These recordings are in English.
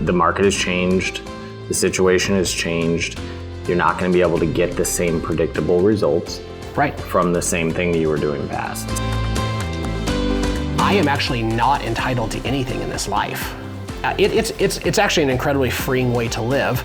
The market has changed. The situation has changed. You're not going to be able to get the same predictable results from the same thing that you were doing past. I am actually not entitled to anything in this life. It's actually an incredibly freeing way to live.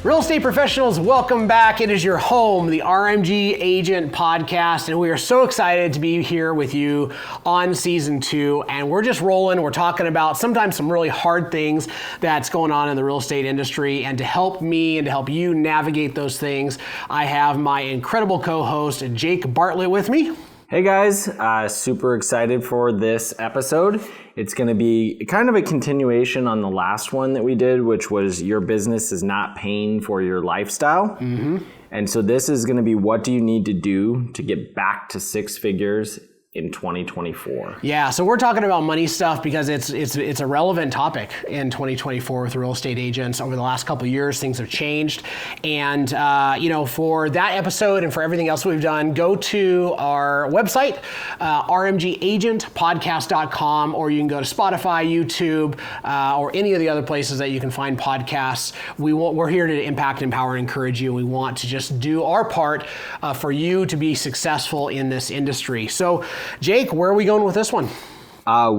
Real estate professionals, welcome back. It is your home, the RMG Agent Podcast, and we are so excited to be here with you on season 2. And we're just rolling. We're talking about sometimes some really hard things that's going on in the real estate industry. And to help me and to help you navigate those things, I have my incredible co-host, Jake Bartlett, with me. Hey guys, super excited for this episode. It's going to be kind of a continuation on the last one that we did, which was your business is not paying for your lifestyle. Mm-hmm. And so this is going to be, what do you need to do to get back to 6 figures in 2024? Yeah, so we're talking about money stuff because it's a relevant topic in 2024 with real estate agents. Over the last couple of years, things have changed. And, for that episode and for everything else we've done, go to our website, rmgagentpodcast.com, or you can go to Spotify, YouTube, or any of the other places that you can find podcasts. We're here to impact, empower, and encourage you. We want to just do our part for you to be successful in this industry. So, Jake, where are we going with this one?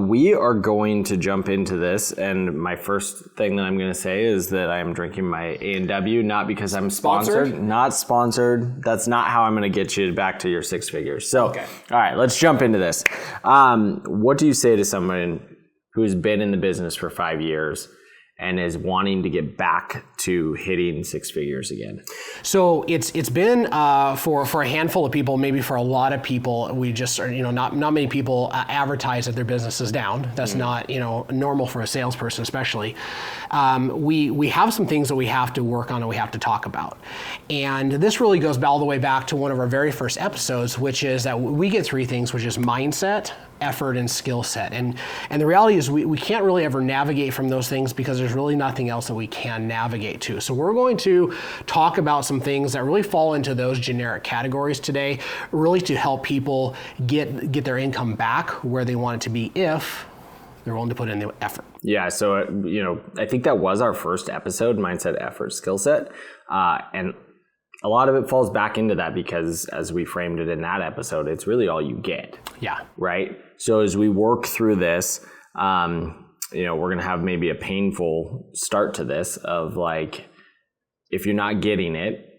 We are going to jump into this, and my first thing that I'm going to say is that I am drinking my A&W, not because I'm sponsored. Not sponsored. That's not how I'm going to get you back to your 6 figures. So, All right, let's jump into this. What do you say to someone who's been in the business for 5 years and is wanting to get back to hitting 6 figures again? So it's been for a handful of people, maybe for a lot of people, we just are, not many people advertise that their business is down. That's not normal for a salesperson, especially. We have some things that we have to work on and we have to talk about, and this really goes all the way back to one of our very first episodes, which is that we get 3 things, which is mindset, effort, and skill set. And the reality is we can't really ever navigate from those things because there's really nothing else that we can navigate to. So we're going to talk about some things that really fall into those generic categories today, really to help people get their income back where they want it to be if they're willing to put in the effort. Yeah, so I think that was our first episode, mindset, effort, skill set. And a lot of it falls back into that because, as we framed it in that episode, it's really all you get. Yeah. Right? So as we work through this, we're going to have maybe a painful start to this of like, if you're not getting it,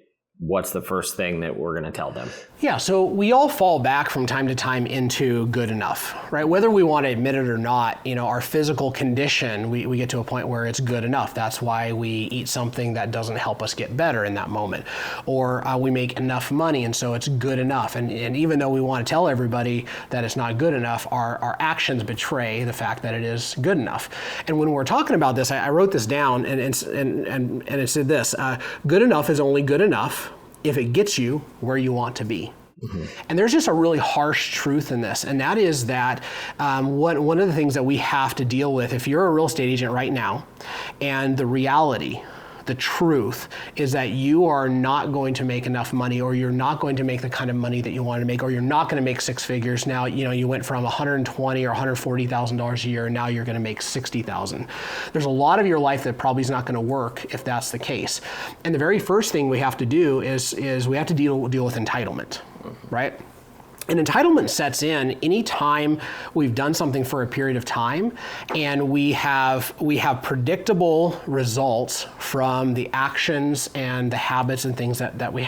what's the first thing that we're going to tell them? Yeah, so we all fall back from time to time into good enough, right? Whether we want to admit it or not, our physical condition, we get to a point where it's good enough. That's why we eat something that doesn't help us get better in that moment. Or we make enough money, and so it's good enough. And even though we want to tell everybody that it's not good enough, our actions betray the fact that it is good enough. And when we're talking about this, I wrote this down, and it said this: good enough is only good enough if it gets you where you want to be. Mm-hmm. And there's just a really harsh truth in this, and that is that one of the things that we have to deal with, if you're a real estate agent right now, and the reality, the truth is that you are not going to make enough money, or you're not going to make the kind of money that you want to make, or you're not going to make 6 figures. Now, you went from $120,000 or $140,000 a year, and now you're going to make $60,000. There's a lot of your life that probably is not going to work if that's the case. And the very first thing we have to do is we have to deal with entitlement, right? And entitlement sets in anytime we've done something for a period of time and we have predictable results from the actions and the habits and things that we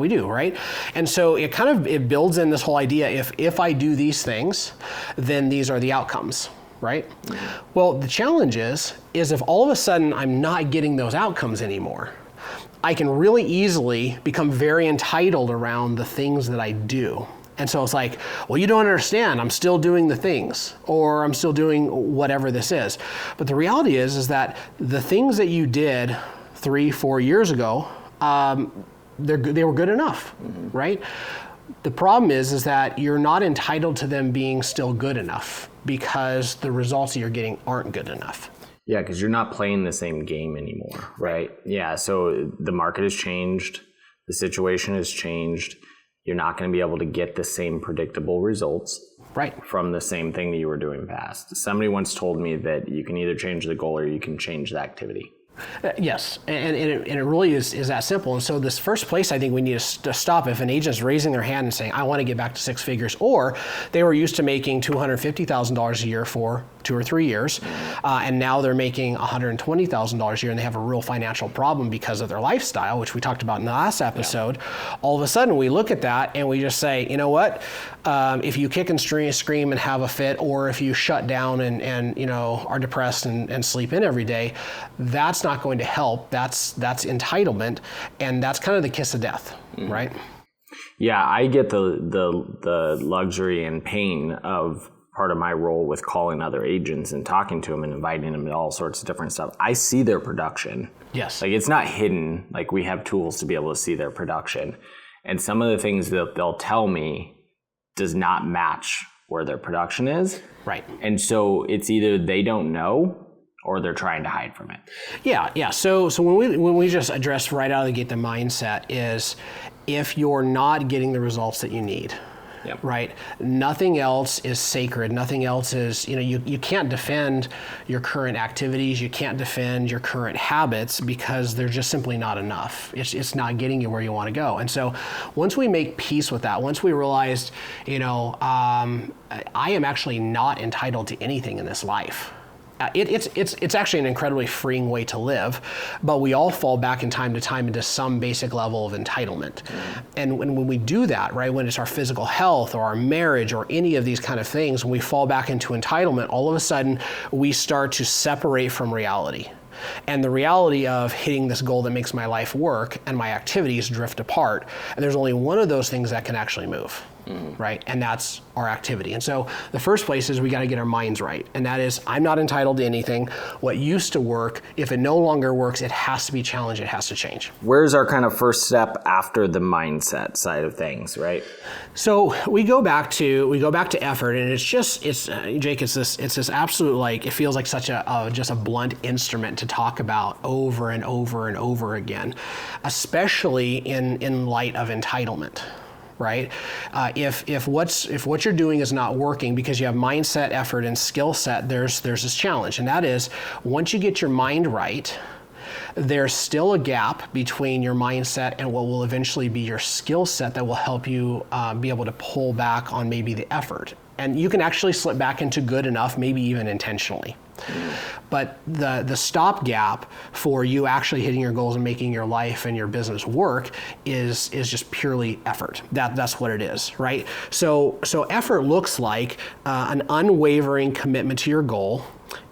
do, right? And so it builds in this whole idea, if I do these things, then these are the outcomes, right? Mm-hmm. Well, the challenge is if all of a sudden I'm not getting those outcomes anymore, I can really easily become very entitled around the things that I do. And so it's like, well, you don't understand. I'm still doing the things, or I'm still doing whatever this is. But the reality is that the things that you did 3-4 years ago, they were good enough, mm-hmm. right? The problem is that you're not entitled to them being still good enough because the results that you're getting aren't good enough. Yeah, because you're not playing the same game anymore, right? Yeah, so the market has changed. The situation has changed. You're not going to be able to get the same predictable results Right. from the same thing that you were doing past. Somebody once told me that you can either change the goal or you can change the activity. Yes, and it really is that simple. And so this first place I think we need to stop if an agent's raising their hand and saying, I want to get back to six figures, or they were used to making $250,000 a year for 2 or 3 years, and now they're making $120,000 a year and they have a real financial problem because of their lifestyle, which we talked about in the last episode. All of a sudden we look at that and we just say, you know what, if you kick and scream and have a fit, or if you shut down and you know, are depressed and sleep in every day, that's not going to help. That's entitlement, and that's kind of the kiss of death, right? Yeah, I get the luxury and pain of part of my role with calling other agents and talking to them and inviting them to all sorts of different stuff. I see their production. Yes. Like, it's not hidden. Like, we have tools to be able to see their production. And some of the things that they'll tell me does not match where their production is. Right. And so it's either they don't know or they're trying to hide from it. Yeah. So when we just address right out of the gate the mindset is, if you're not getting the results that you need, right? Nothing else is sacred. Nothing else is, you know, you can't defend your current activities. You can't defend your current habits because they're just simply not enough. It's not getting you where you want to go. And so once we make peace with that, once we realized, you know, I am actually not entitled to anything in this life. It's actually an incredibly freeing way to live, but we all fall back in time to time into some basic level of entitlement. And when we do that, right, when it's our physical health or our marriage or any of these kind of things, when we fall back into entitlement, all of a sudden we start to separate from reality. And the reality of hitting this goal that makes my life work and my activities drift apart. And there's only one of those things that can actually move. Right? And that's our activity. And so the first place is we got to get our minds right. And that is, I'm not entitled to anything. What used to work, if it no longer works, it has to be challenged. It has to change. Where's our kind of first step after the mindset side of things, right? So we go back to effort, and it's Jake, it's this absolute, like, it feels like such just a blunt instrument to talk about over and over and over again, especially in light of entitlement. Right? If what you're doing is not working because you have mindset, effort, and skill set, there's this challenge, and that is, once you get your mind right, there's still a gap between your mindset and what will eventually be your skill set that will help you be able to pull back on maybe the effort. And you can actually slip back into good enough, maybe even intentionally. But the stopgap for you actually hitting your goals and making your life and your business work is just purely effort. That's what it is, right? So effort looks like an unwavering commitment to your goal,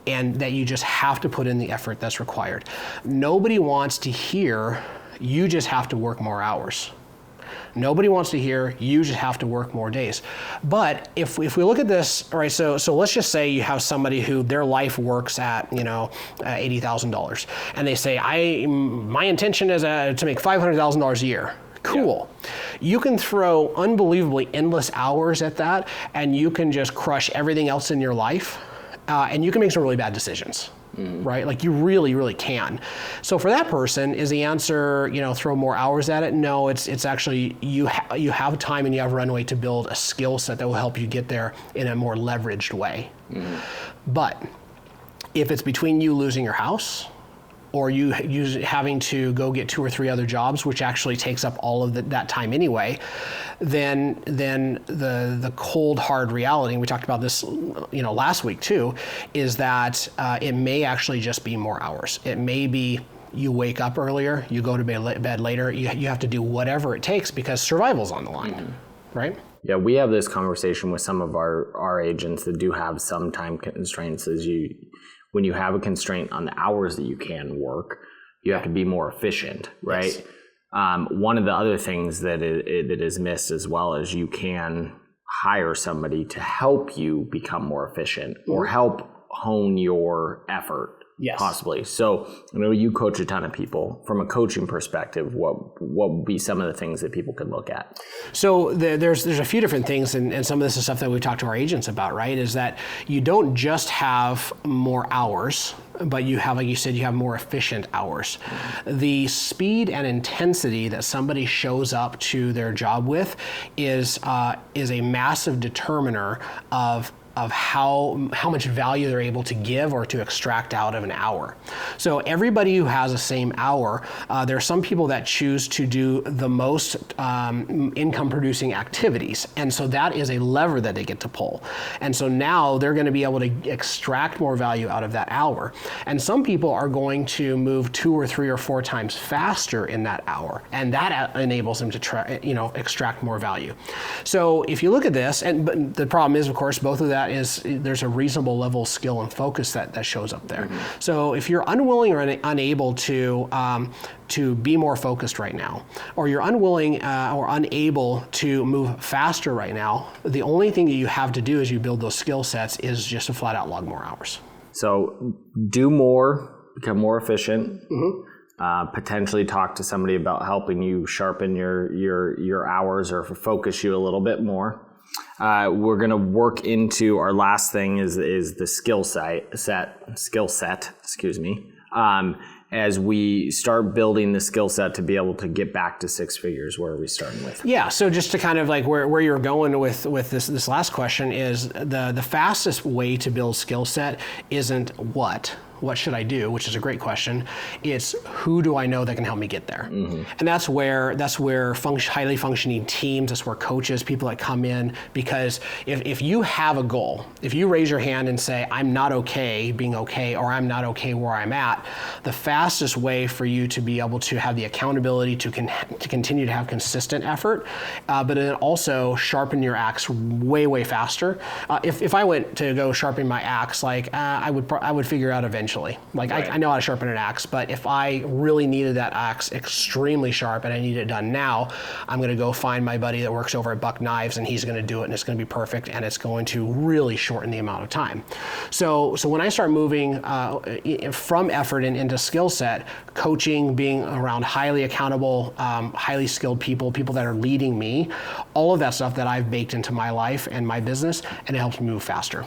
and that you just have to put in the effort that's required. Nobody wants to hear you just have to work more hours. Nobody wants to hear you just have to work more days. But if we look at this, all right, so let's just say you have somebody who their life works at, you know, $80,000, and they say, my intention is to make $500,000 a year. Cool. Yeah. You can throw unbelievably endless hours at that, and you can just crush everything else in your life, and you can make some really bad decisions. Right? Like, you really, really can. So for that person, is the answer, you know, throw more hours at it? No, it's actually, you have time and you have runway to build a skill set that will help you get there in a more leveraged way. But if it's between you losing your house, or you having to go get 2 or 3 other jobs, which actually takes up all of that time anyway, then the cold, hard reality, and we talked about this, you know, last week too, is that it may actually just be more hours. It may be you wake up earlier, you go to bed later, you have to do whatever it takes because survival's on the line, right? Yeah, we have this conversation with some of our agents that do have some time constraints. When you have a constraint on the hours that you can work, you have to be more efficient, right? Yes. One of the other things that is missed as well is you can hire somebody to help you become more efficient or help hone your effort Yes. Possibly. So I know you coach a ton of people. From a coaching perspective, what would be some of the things that people can look at? So there's a few different things, and some of this is stuff that we talk to our agents about, right? Is that you don't just have more hours, but you have, like you said, you have more efficient hours. The speed and intensity that somebody shows up to their job with is a massive determiner of how much value they're able to give or to extract out of an hour. So everybody who has the same hour, there are some people that choose to do the most income producing activities. And so that is a lever that they get to pull. And so now they're going to be able to extract more value out of that hour. And some people are going to move 2 or 3 or 4 times faster in that hour. And that enables them to extract more value. So if you look at this, but the problem is, of course, both of that is there's a reasonable level of skill and focus that shows up there. Mm-hmm. So if you're unwilling or unable to be more focused right now, or you're unwilling or unable to move faster right now, the only thing that you have to do as you build those skill sets is just to flat out log more hours. So do more, become more efficient. Mm-hmm. Potentially talk to somebody about helping you sharpen your hours or focus you a little bit more. We're going to work into our last thing is the skill set, as we start building the skill set to be able to get back to 6 figures. Where are we starting with? Yeah, so just to kind of like where you're going with this last question is the fastest way to build skill set isn't what should I do, which is a great question. It's who do I know that can help me get there? Mm-hmm. And that's where highly functioning teams, that's where coaches, people that come in, because if you have a goal, if you raise your hand and say, I'm not okay being okay, or I'm not okay where I'm at, the fastest way for you to be able to have the accountability to continue to have consistent effort, but then also sharpen your axe way, way faster. If I went to go sharpen my axe, I would figure out eventually. Right. I know how to sharpen an axe, but if I really needed that axe extremely sharp and I need it done now, I'm going to go find my buddy that works over at Buck Knives, and he's going to do it, and it's going to be perfect, and it's going to really shorten the amount of time. So when I start moving from effort and into skill set, coaching, being around highly accountable, highly skilled people that are leading me, all of that stuff that I've baked into my life and my business, and it helps me move faster.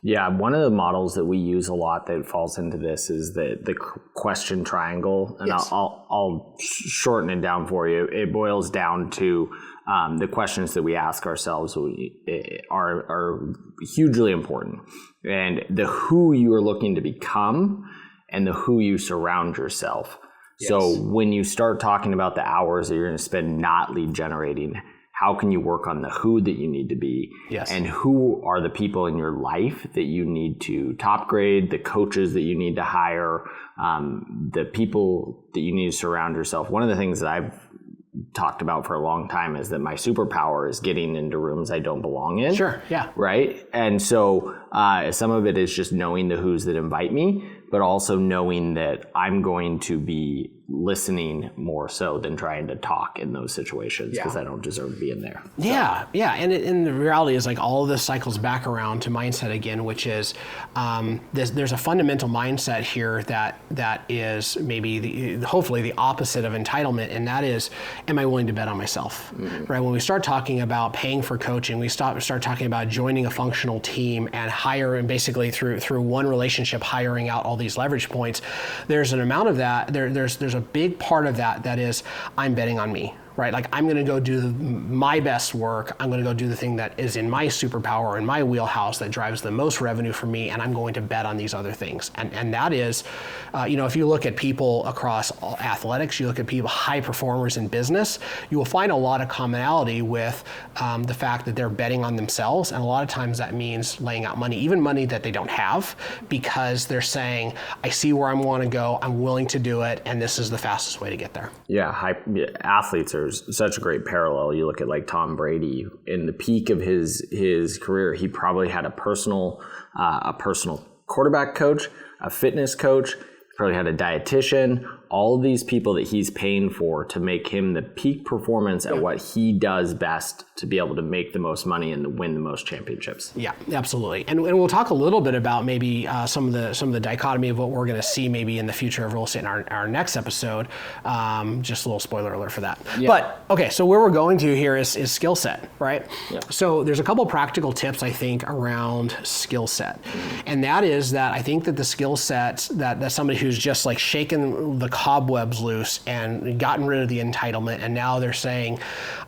Yeah, one of the models that we use a lot that falls into this is the question triangle, and yes. I'll shorten it down for you. It boils down to the questions that we ask ourselves are hugely important, and the who you are looking to become and the who you surround yourself. Yes. So when you start talking about the hours that you're going to spend not lead generating, how can you work on the who that you need to be? Yes. And who are the people in your life that you need to top grade, the coaches that you need to hire, the people that you need to surround yourself. One of the things that I've talked about for a long time is that my superpower is getting into rooms I don't belong in. Sure, yeah. Right? And so some of it is just knowing the who's that invite me, but also knowing that I'm going to be listening more so than trying to talk in those situations because I don't deserve being there. Yeah, yeah. And the reality is all of this cycles back around to mindset again, which is there's a fundamental mindset here that is maybe hopefully the opposite of entitlement, and that is, am I willing to bet on myself? Mm-hmm. Right? When we start talking about paying for coaching, we start talking about joining a functional team and hiring, basically through one relationship, hiring out all these leverage points. There's an amount of that. There's a big part of that is I'm betting on me. Right? I'm going to go do my best work. I'm going to go do the thing that is in my superpower, in my wheelhouse, that drives the most revenue for me, and I'm going to bet on these other things. And that is, if you look at people across athletics, you look at people, high performers in business, you will find a lot of commonality with the fact that they're betting on themselves. And a lot of times that means laying out money, even money that they don't have, because they're saying, I see where I want to go, I'm willing to do it, and this is the fastest way to get there. Yeah, athletes are such a great parallel. You look at Tom Brady in the peak of his career, he probably had a personal quarterback coach, a fitness coach, probably had a dietitian, all of these people that he's paying for to make him the peak performance at what he does best to be able to make the most money and win the most championships. Yeah, absolutely. And we'll talk a little bit about maybe some of the dichotomy of what we're going to see maybe in the future of real estate in our next episode. Just a little spoiler alert for that. Yeah. But okay, so where we're going to here is Skillset, right? Yeah. So there's a couple practical tips I think around Skillset, and that is that I think that the skill sets that somebody who's just like shaken the cobwebs loose and gotten rid of the entitlement, and now they're saying,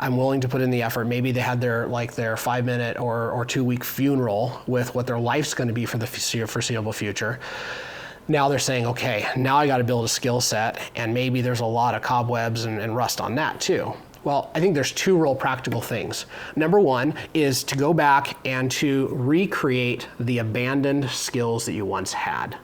I'm willing to put in the effort. Maybe they had their 5-minute or 2-week funeral with what their life's going to be for the foreseeable future. Now they're saying, okay, now I got to build a skill set, and maybe there's a lot of cobwebs and rust on that too. Well, I think there's 2 real practical things. Number 1 is to go back and to recreate the abandoned skills that you once had.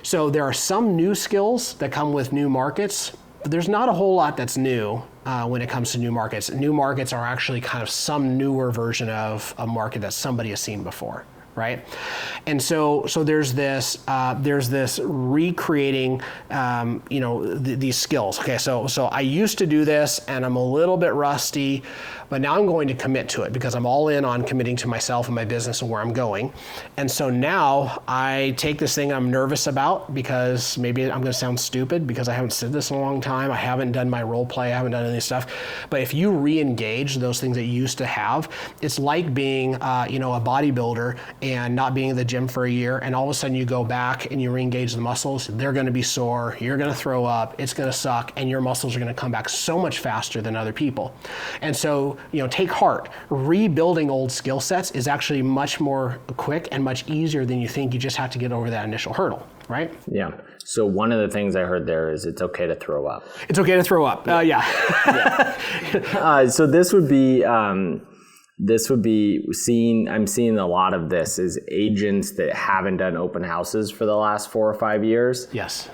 So there are some new skills that come with new markets, but there's not a whole lot that's new when it comes to new markets. New markets are actually kind of some newer version of a market that somebody has seen before, right? And so there's this recreating, these skills. Okay, so I used to do this, and I'm a little bit rusty, but now I'm going to commit to it because I'm all in on committing to myself and my business and where I'm going. And so now I take this thing I'm nervous about because maybe I'm going to sound stupid because I haven't said this in a long time. I haven't done my role play. I haven't done any stuff. But if you re-engage those things that you used to have, it's like being, a bodybuilder and not being in the gym for a year, and all of a sudden you go back and you re-engage the muscles. They're going to be sore. You're going to throw up. It's going to suck, and your muscles are going to come back so much faster than other people. And so, take heart. Rebuilding old skill sets is actually much more quick and much easier than you think. You just have to get over that initial hurdle, right? Yeah. So one of the things I heard there is it's okay to throw up. It's okay to throw up. Yeah. So this would be I'm seeing a lot of this is agents that haven't done open houses for the last 4 or 5 years. Yes.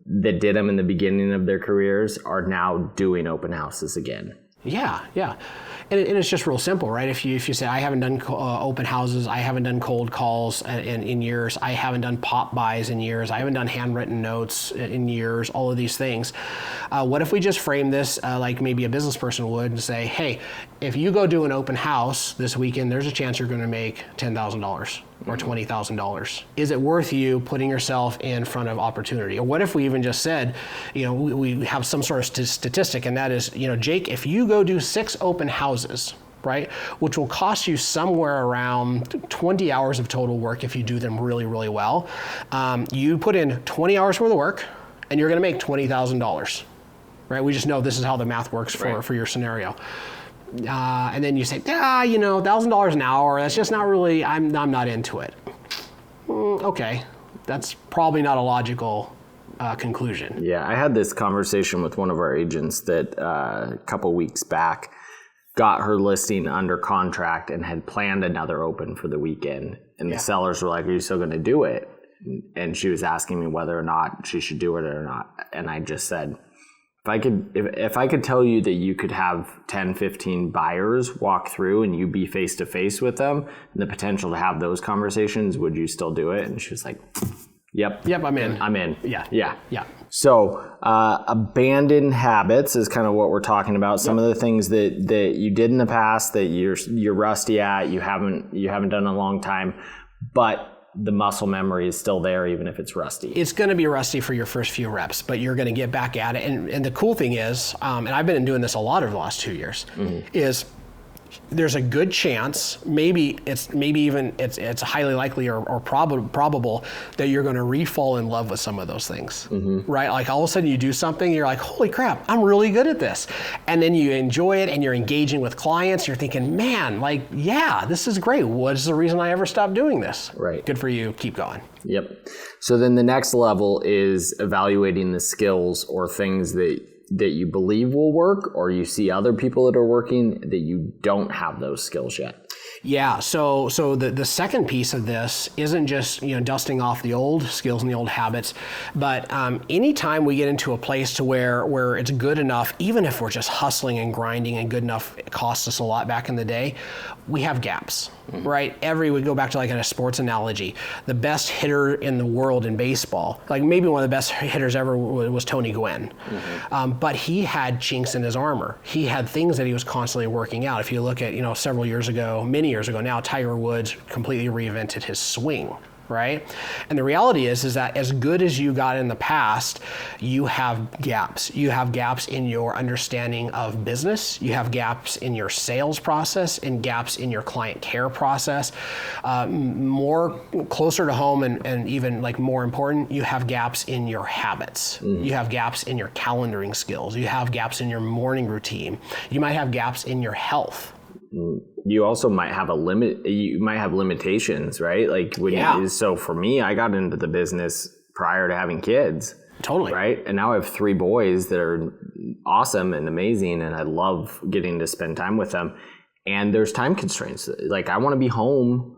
That did them in the beginning of their careers are now doing open houses again. Yeah. And it's just real simple, right? If you say, I haven't done open houses, I haven't done cold calls in years, I haven't done pop buys in years, I haven't done handwritten notes in years, all of these things. What if we just frame this like maybe a business person would and say, hey, if you go do an open house this weekend, there's a chance you're going to make $10,000 or $20,000. Is it worth you putting yourself in front of opportunity? Or what if we even just said, we have some sort of statistic, and that is, Jake, if you go do 6 open houses, right, which will cost you somewhere around 20 hours of total work if you do them really, really well, you put in 20 hours worth of work, and you're going to make $20,000, right? We just know this is how the math works for your scenario. And then you say, $1,000 an hour, that's just not really, I'm not into it. Okay, that's probably not a logical conclusion. Yeah, I had this conversation with one of our agents that a couple weeks back got her listing under contract and had planned another open for the weekend. And the sellers were like, are you still going to do it? And she was asking me whether or not she should do it or not. And I just said, if I could tell you that you could have 10, 15 buyers walk through and you be face to face with them and the potential to have those conversations, would you still do it? And she was like, yep, I'm in. I'm in. Yeah. So abandoned habits is kind of what we're talking about. Some of the things that you did in the past that you're rusty at, you haven't done in a long time, but the muscle memory is still there even if it's rusty. It's going to be rusty for your first few reps, but you're going to get back at it. And the cool thing is, and I've been doing this a lot over the last 2 years, is there's a good chance, it's highly likely or probable that you're going to re-fall in love with some of those things, right? Like all of a sudden you do something, you're like, holy crap, I'm really good at this. And then you enjoy it and you're engaging with clients. You're thinking, man, this is great. What is the reason I ever stopped doing this? Right. Good for you. Keep going. Yep. So then the next level is evaluating the skills or things that you believe will work, or you see other people that are working that you don't have those skills yet. Yeah, so the second piece of this isn't just dusting off the old skills and the old habits, but anytime we get into a place to where it's good enough, even if we're just hustling and grinding and good enough, it costs us a lot back in the day, we have gaps. right? We go back to like in a sports analogy, the best hitter in the world in baseball, like maybe one of the best hitters ever was Tony Gwynn. But he had chinks in his armor. He had things that he was constantly working out. If you look at, several years ago, many years ago now, Tiger Woods completely reinvented his swing. Right? And the reality is that as good as you got in the past, you have gaps. You have gaps in your understanding of business. You have gaps in your sales process and gaps in your client care process. More closer to home and even like more important, you have gaps in your habits. You have gaps in your calendaring skills. You have gaps in your morning routine. You might have gaps in your health. You also might have you might have limitations, right? Like so for me, I got into the business prior to having kids. Totally. Right? And now I have 3 boys that are awesome and amazing, and I love getting to spend time with them. And there's time constraints. Like I want to be home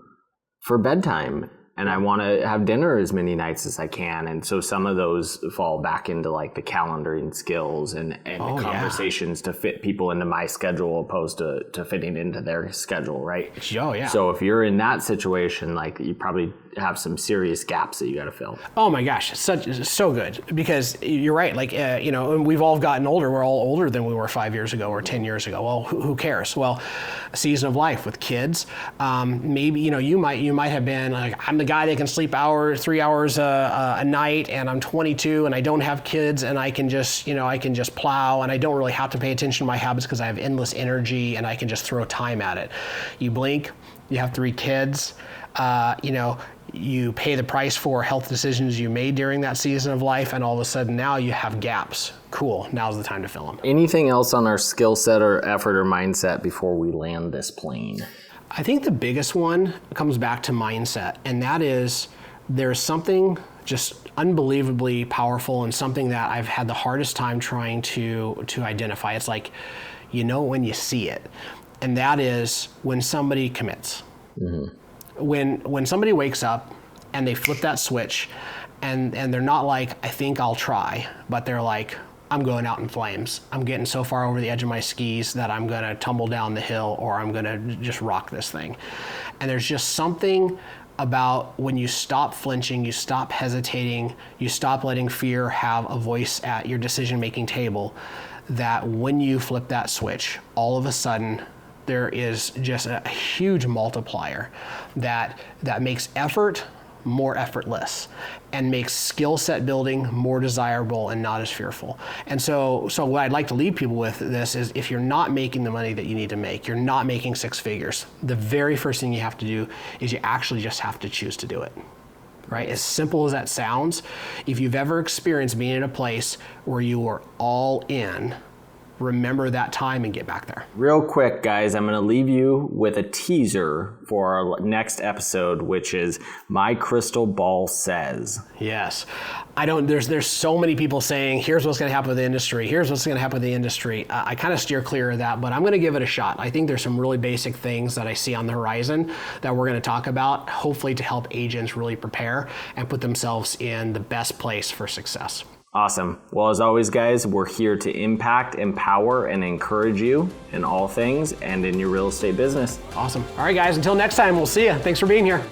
for bedtime, and I want to have dinner as many nights as I can. And so some of those fall back into like the calendaring skills and the conversations to fit people into my schedule opposed to fitting into their schedule, right? Oh, yeah. So if you're in that situation, like you probably have some serious gaps that you got to fill. Oh my gosh, so good, because you're right. Like and we've all gotten older. We're all older than we were 5 years ago or 10 years ago. Well, who cares? Well, a season of life with kids. Maybe you might have been like, I'm the guy that can sleep 3 hours a night, and I'm 22 and I don't have kids, and I can just plow, and I don't really have to pay attention to my habits because I have endless energy and I can just throw time at it. You blink, you have 3 kids. You pay the price for health decisions you made during that season of life, and all of a sudden now you have gaps. Cool, now's the time to fill them. Anything else on our skill set or effort or mindset before we land this plane? I think the biggest one comes back to mindset, and that is there's something just unbelievably powerful and something that I've had the hardest time trying to identify. It's like, when you see it, and that is when somebody commits. When somebody wakes up and they flip that switch and they're not like, I think I'll try, but they're like, I'm going out in flames. I'm getting so far over the edge of my skis that I'm going to tumble down the hill, or I'm going to just rock this thing. And there's just something about when you stop flinching, you stop hesitating, you stop letting fear have a voice at your decision-making table, that when you flip that switch, all of a sudden, there is just a huge multiplier that makes effort more effortless and makes skill set building more desirable and not as fearful. And so what I'd like to leave people with this is, if you're not making the money that you need to make, you're not making 6 figures, the very first thing you have to do is you actually just have to choose to do it. Right? As simple as that sounds, if you've ever experienced being in a place where you are all in, remember that time and get back there. Real quick, guys, I'm going to leave you with a teaser for our next episode, which is My Crystal Ball Says. Yes. There's so many people saying, here's what's going to happen with the industry. Here's what's going to happen with the industry. I kind of steer clear of that, but I'm going to give it a shot. I think there's some really basic things that I see on the horizon that we're going to talk about, hopefully to help agents really prepare and put themselves in the best place for success. Awesome. Well, as always, guys, we're here to impact, empower, and encourage you in all things and in your real estate business. Awesome. All right, guys, until next time, we'll see you. Thanks for being here.